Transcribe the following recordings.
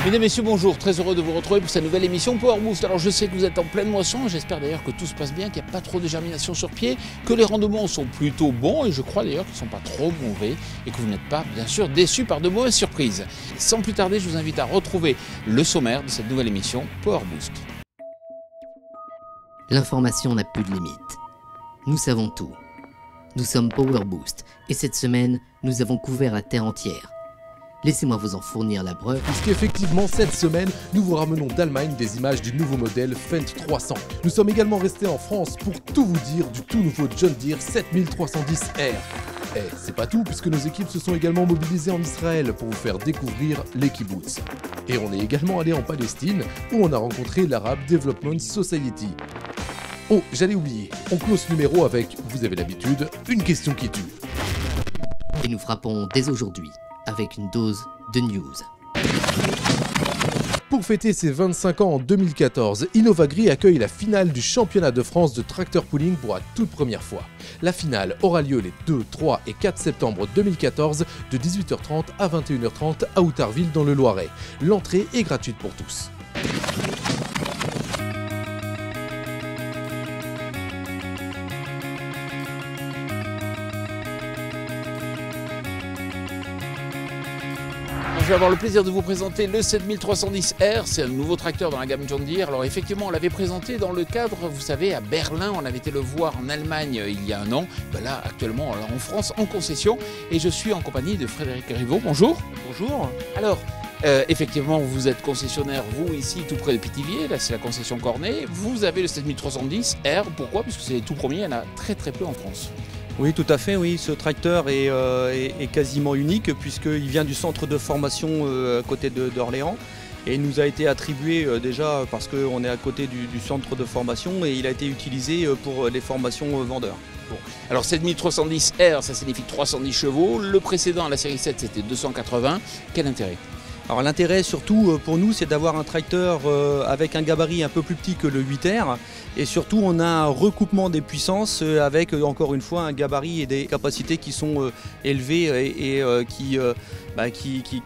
Mesdames, Messieurs, bonjour, très heureux de vous retrouver pour cette nouvelle émission Power Boost. Alors je sais que vous êtes en pleine moisson, j'espère d'ailleurs que tout se passe bien, qu'il n'y a pas trop de germination sur pied, que les rendements sont plutôt bons et je crois d'ailleurs qu'ils ne sont pas trop mauvais et que vous n'êtes pas bien sûr déçus par de mauvaises surprises. Sans plus tarder, je vous invite à retrouver le sommaire de cette nouvelle émission Power Boost. L'information n'a plus de limite. Nous savons tout. Nous sommes Power Boost et cette semaine, nous avons couvert la Terre entière. Laissez-moi vous en fournir la preuve. Puisqu'effectivement, cette semaine, nous vous ramenons d'Allemagne des images du nouveau modèle Fendt 300. Nous sommes également restés en France pour tout vous dire du tout nouveau John Deere 7310R. Et c'est pas tout, puisque nos équipes se sont également mobilisées en Israël pour vous faire découvrir les kibbutz. Et on est également allé en Palestine, où on a rencontré l'Arab Development Society. Oh, j'allais oublier, on clôt ce numéro avec, vous avez l'habitude, une question qui tue. Et nous frappons dès aujourd'hui avec une dose de news. Pour fêter ses 25 ans en 2014, Innovagri accueille la finale du championnat de France de tracteur pooling pour la toute première fois. La finale aura lieu les 2, 3 et 4 septembre 2014 de 18h30 à 21h30 à Outarville dans le Loiret. L'entrée est gratuite pour tous. Je vais avoir le plaisir de vous présenter le 7310R, c'est un nouveau tracteur dans la gamme John Deere. Alors effectivement, on l'avait présenté dans le cadre, vous savez, à Berlin, on avait été le voir en Allemagne il y a un an. Ben là, actuellement, en France, en concession, et je suis en compagnie de Frédéric Rivaud. Bonjour. Bonjour. Alors, effectivement, vous êtes concessionnaire, vous, ici, tout près de Pithiviers, là c'est la concession Cornet. Vous avez le 7310R, pourquoi? Puisque c'est les tout premiers, il y en a très peu en France. Oui, tout à fait, oui. Ce tracteur est quasiment unique puisqu'il vient du centre de formation à côté d'Orléans et il nous a été attribué déjà parce qu'on est à côté du centre de formation et il a été utilisé pour les formations vendeurs. Bon. Alors 7310R, ça signifie 310 chevaux. Le précédent, la série 7, c'était 280. Quel intérêt? Alors l'intérêt surtout pour nous, c'est d'avoir un tracteur avec un gabarit un peu plus petit que le 8R et surtout on a un recoupement des puissances avec encore une fois un gabarit et des capacités qui sont élevées et qui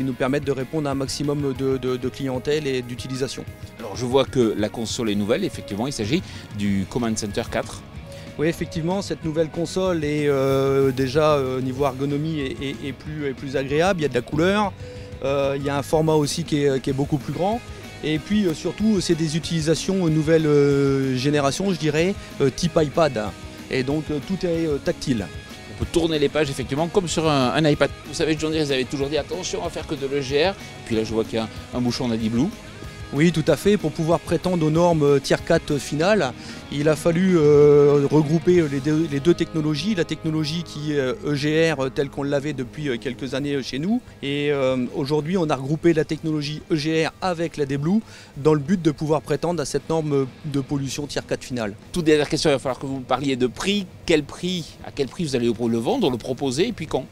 nous permettent de répondre à un maximum de clientèle et d'utilisation. Alors je vois que la console est nouvelle, effectivement il s'agit du Command Center 4. Oui, effectivement, cette nouvelle console est déjà au niveau ergonomie est plus agréable, il y a de la couleur. Il y a un format aussi qui est beaucoup plus grand et puis surtout c'est des utilisations nouvelle génération je dirais type iPad et donc tout est tactile. On peut tourner les pages effectivement comme sur un iPad. Vous savez, John Deere, ils avaient toujours dit attention à faire que de l'EGR, puis là je vois qu'il y a un bouchon AdiBlue. Oui, tout à fait. Pour pouvoir prétendre aux normes Tier 4 finales, il a fallu regrouper les deux technologies. La technologie qui est EGR telle qu'on l'avait depuis quelques années chez nous. Et aujourd'hui, on a regroupé la technologie EGR avec la AdiBlue dans le but de pouvoir prétendre à cette norme de pollution Tier 4 finale. Toute dernière question, il va falloir que vous parliez de prix. À quel prix vous allez le vendre, le proposer et puis quand?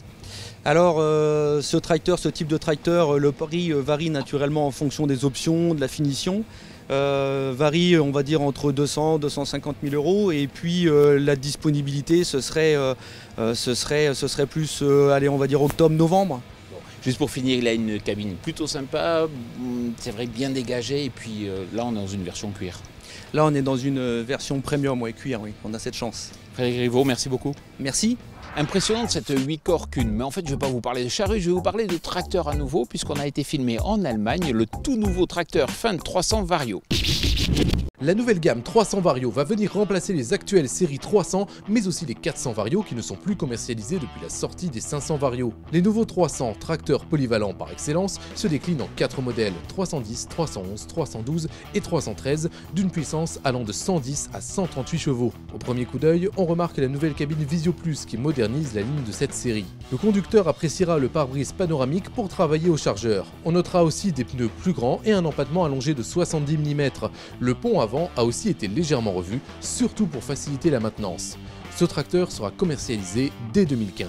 Alors ce type de tracteur, le prix varie naturellement en fonction des options, de la finition. Varie on va dire entre 200 250 000 euros et puis la disponibilité ce serait plus allez, on va dire octobre-novembre. Juste pour finir, il a une cabine plutôt sympa, c'est vrai bien dégagée et puis là on est dans une version cuir. Là on est dans une version premium, ouais, cuir, oui, on a cette chance. Frédéric Rivaud, merci beaucoup. Merci. Impressionnante cette 8 corps qu'une, mais en fait je ne vais pas vous parler de charrue, je vais vous parler de tracteur à nouveau puisqu'on a été filmé en Allemagne, le tout nouveau tracteur Fendt 300 Vario. La nouvelle gamme 300 Vario va venir remplacer les actuelles séries 300, mais aussi les 400 Vario qui ne sont plus commercialisés depuis la sortie des 500 Vario. Les nouveaux 300, tracteurs polyvalents par excellence, se déclinent en 4 modèles, 310, 311, 312 et 313, d'une puissance allant de 110 à 138 chevaux. Au premier coup d'œil, on remarque la nouvelle cabine Visio Plus qui modernise la ligne de cette série. Le conducteur appréciera le pare-brise panoramique pour travailler au chargeur. On notera aussi des pneus plus grands et un empattement allongé de 70 mm. Le pont avant a aussi été légèrement revu, surtout pour faciliter la maintenance. Ce tracteur sera commercialisé dès 2015.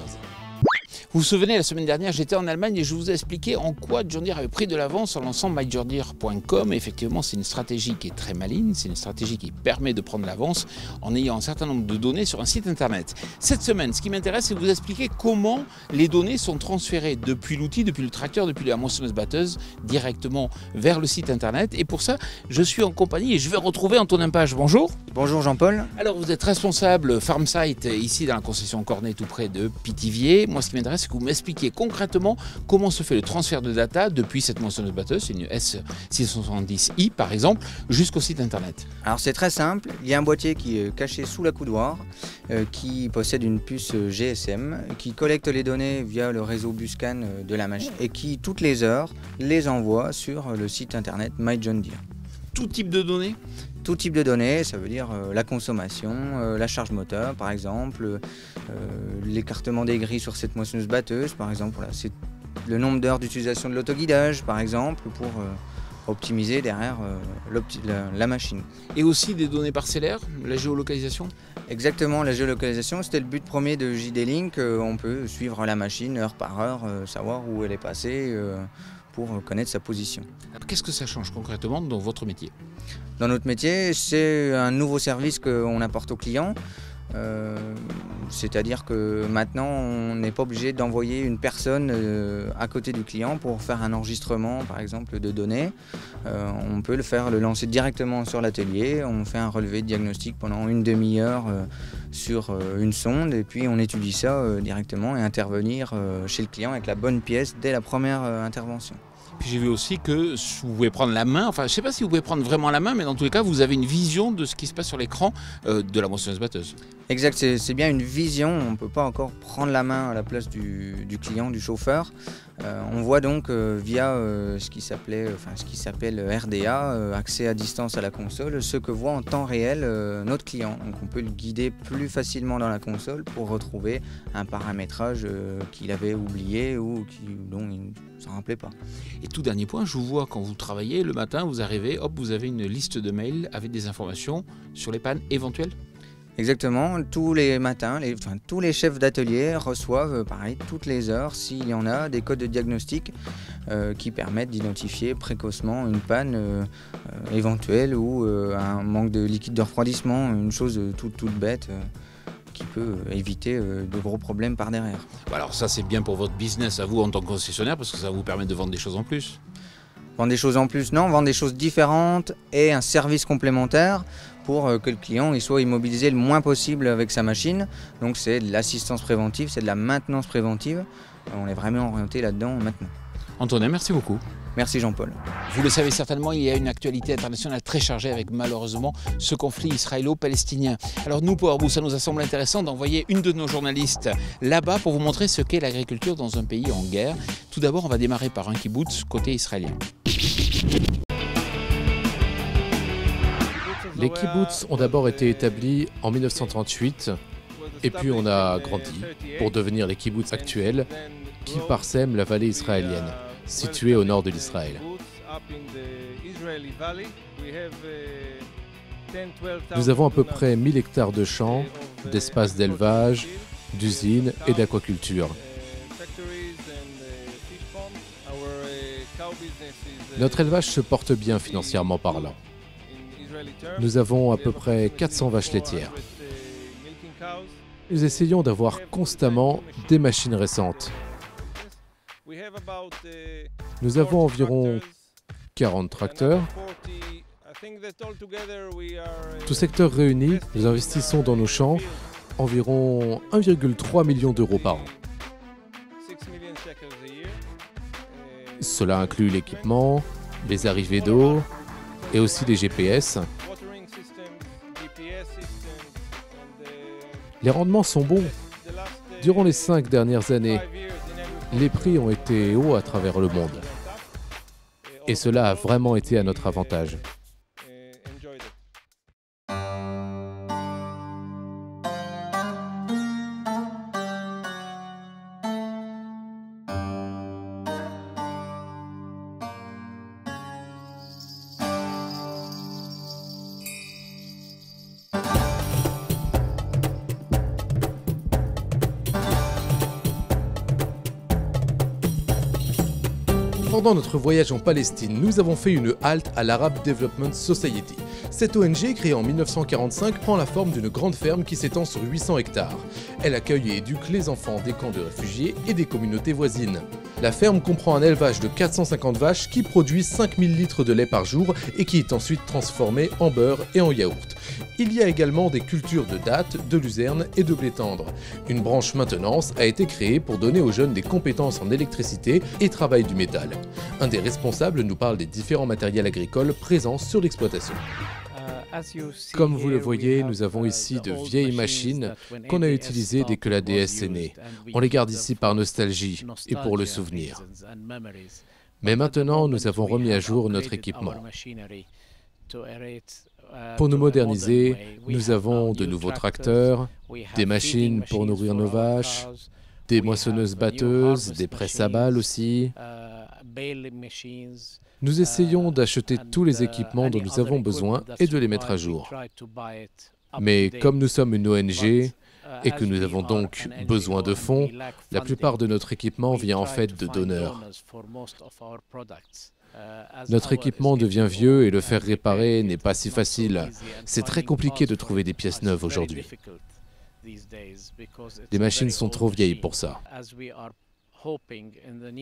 Vous vous souvenez, la semaine dernière, j'étais en Allemagne et je vous ai expliqué en quoi John Deere avait pris de l'avance en lançant myjohndeere.com. Effectivement, c'est une stratégie qui est très maligne, c'est une stratégie qui permet de prendre l'avance en ayant un certain nombre de données sur un site internet. Cette semaine, ce qui m'intéresse, c'est de vous expliquer comment les données sont transférées depuis l'outil, depuis le tracteur, depuis la moissonneuse-batteuse, directement vers le site internet. Et pour ça, je suis en compagnie et je vais retrouver Antonin Page. Bonjour. Bonjour Jean-Paul. Alors, vous êtes responsable Farmsite ici dans la concession Cornet, tout près de Pithiviers. Moi, ce qui m'intéresse, c'est que vous m'expliquiez concrètement comment se fait le transfert de data depuis cette moissonneuse-batteuse, c'est une S670i par exemple, jusqu'au site internet. Alors c'est très simple, il y a un boîtier qui est caché sous la coudoir, qui possède une puce GSM, qui collecte les données via le réseau Buscan de la machine et qui, toutes les heures, les envoie sur le site internet myjohndeere. Tout type de données? Tout type de données, ça veut dire la consommation, la charge moteur par exemple, l'écartement des grilles sur cette moissonneuse-batteuse par exemple, voilà, c'est le nombre d'heures d'utilisation de l'autoguidage par exemple pour optimiser derrière la machine. Et aussi des données parcellaires, la géolocalisation? Exactement, la géolocalisation, c'était le but premier de JD-Link, on peut suivre la machine heure par heure, savoir où elle est passée, pour connaître sa position. Qu'est-ce que ça change concrètement dans votre métier? Dans notre métier, c'est un nouveau service qu'on apporte aux clients. C'est-à-dire que maintenant, on n'est pas obligé d'envoyer une personne à côté du client pour faire un enregistrement, par exemple, de données. On peut le lancer directement sur l'atelier. On fait un relevé de diagnostic pendant une demi-heure sur une sonde et puis on étudie ça directement et intervenir chez le client avec la bonne pièce dès la première intervention. Puis j'ai vu aussi que vous pouvez prendre la main, enfin je ne sais pas si vous pouvez prendre vraiment la main, mais dans tous les cas vous avez une vision de ce qui se passe sur l'écran de la moissonneuse-batteuse. Exact, c'est bien une vision, on ne peut pas encore prendre la main à la place du client, du chauffeur. On voit donc via ce qui s'appelle RDA, accès à distance à la console, ce que voit en temps réel notre client. Donc on peut le guider plus facilement dans la console pour retrouver un paramétrage qu'il avait oublié ou dont il ne s'en rappelait pas. Et tout dernier point, je vous vois quand vous travaillez, le matin vous arrivez, hop, vous avez une liste de mails avec des informations sur les pannes éventuelles? Exactement, tous les matins, tous les chefs d'atelier reçoivent, pareil, toutes les heures, s'il y en a, des codes de diagnostic qui permettent d'identifier précocement une panne éventuelle ou un manque de liquide de refroidissement, une chose toute bête qui peut éviter de gros problèmes par derrière. Alors ça c'est bien pour votre business à vous en tant que concessionnaire parce que ça vous permet de vendre des choses en plus. Vendre des choses en plus, non, vendre des choses différentes et un service complémentaire pour que le client il soit immobilisé le moins possible avec sa machine. Donc c'est de l'assistance préventive, c'est de la maintenance préventive. On est vraiment orienté là-dedans maintenant. Antonin, merci beaucoup. Merci Jean-Paul. Vous le savez certainement, il y a une actualité internationale très chargée avec malheureusement ce conflit israélo-palestinien. Alors nous, Power Boost, ça nous a semblé intéressant d'envoyer une de nos journalistes là-bas pour vous montrer ce qu'est l'agriculture dans un pays en guerre. Tout d'abord, on va démarrer par un kibboutz côté israélien. Les kibbutz ont d'abord été établis en 1938 et puis on a grandi pour devenir les kibbutz actuels qui parsèment la vallée israélienne, située au nord de l'Israël. Nous avons à peu près 1000 hectares de champs, d'espaces d'élevage, d'usines et d'aquaculture. Notre élevage se porte bien financièrement parlant. Nous avons à peu près 400 vaches laitières. Nous essayons d'avoir constamment des machines récentes. Nous avons environ 40 tracteurs. Tous secteurs réunis, nous investissons dans nos champs environ 1,3 million d'euros par an. Cela inclut l'équipement, les arrivées d'eau et aussi les GPS. Les rendements sont bons. Durant les 5 dernières années, les prix ont été hauts à travers le monde. Et cela a vraiment été à notre avantage. Pendant notre voyage en Palestine, nous avons fait une halte à l'Arab Development Society. Cette ONG, créée en 1945, prend la forme d'une grande ferme qui s'étend sur 800 hectares. Elle accueille et éduque les enfants des camps de réfugiés et des communautés voisines. La ferme comprend un élevage de 450 vaches qui produit 5000 litres de lait par jour et qui est ensuite transformé en beurre et en yaourt. Il y a également des cultures de dattes, de luzerne et de blé tendre. Une branche maintenance a été créée pour donner aux jeunes des compétences en électricité et travail du métal. Un des responsables nous parle des différents matériels agricoles présents sur l'exploitation. Comme vous le voyez, nous avons ici de vieilles machines qu'on a utilisées dès que la DS est née. On les garde ici par nostalgie et pour le souvenir. Mais maintenant, nous avons remis à jour notre équipement. Pour nous moderniser, nous avons de nouveaux tracteurs, des machines pour nourrir nos vaches, des moissonneuses-batteuses, des presses à balles aussi. Nous essayons d'acheter tous les équipements dont nous avons besoin et de les mettre à jour. Mais comme nous sommes une ONG et que nous avons donc besoin de fonds, la plupart de notre équipement vient en fait de donneurs. Notre équipement devient vieux et le faire réparer n'est pas si facile. C'est très compliqué de trouver des pièces neuves aujourd'hui. Les machines sont trop vieilles pour ça.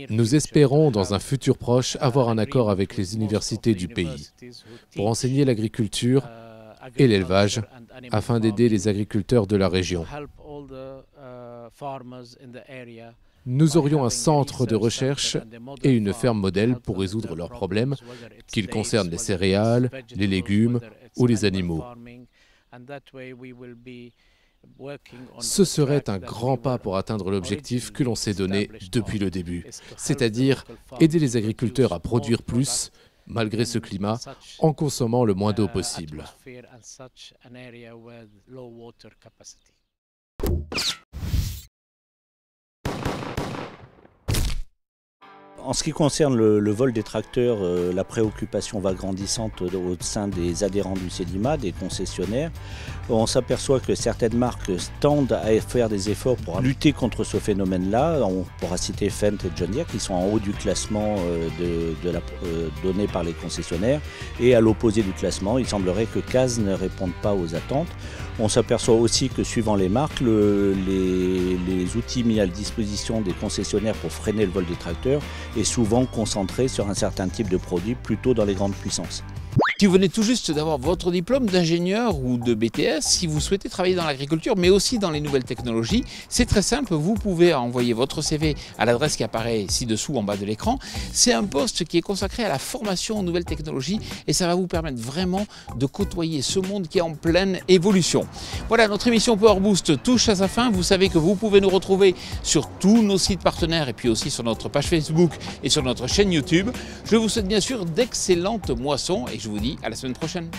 Nous espérons, dans un futur proche, avoir un accord avec les universités du pays pour enseigner l'agriculture et l'élevage afin d'aider les agriculteurs de la région. Nous aurions un centre de recherche et une ferme modèle pour résoudre leurs problèmes, qu'ils concernent les céréales, les légumes ou les animaux. Ce serait un grand pas pour atteindre l'objectif que l'on s'est donné depuis le début, c'est-à-dire aider les agriculteurs à produire plus, malgré ce climat, en consommant le moins d'eau possible. En ce qui concerne le vol des tracteurs, la préoccupation va grandissante au sein des adhérents du CEDIMA, des concessionnaires. On s'aperçoit que certaines marques tendent à faire des efforts pour lutter contre ce phénomène-là. On pourra citer Fendt et John Deere qui sont en haut du classement donné par les concessionnaires. Et à l'opposé du classement, il semblerait que CAZ ne réponde pas aux attentes. On s'aperçoit aussi que suivant les marques, les outils mis à la disposition des concessionnaires pour freiner le vol des tracteurs est souvent concentré sur un certain type de produit, plutôt dans les grandes puissances. Si vous venez tout juste d'avoir votre diplôme d'ingénieur ou de BTS, si vous souhaitez travailler dans l'agriculture, mais aussi dans les nouvelles technologies, c'est très simple, vous pouvez envoyer votre CV à l'adresse qui apparaît ci-dessous en bas de l'écran. C'est un poste qui est consacré à la formation aux nouvelles technologies et ça va vous permettre vraiment de côtoyer ce monde qui est en pleine évolution. Voilà, notre émission Power Boost touche à sa fin. Vous savez que vous pouvez nous retrouver sur tous nos sites partenaires et puis aussi sur notre page Facebook et sur notre chaîne YouTube. Je vous souhaite bien sûr d'excellentes moissons et je vous dis à la semaine prochaine.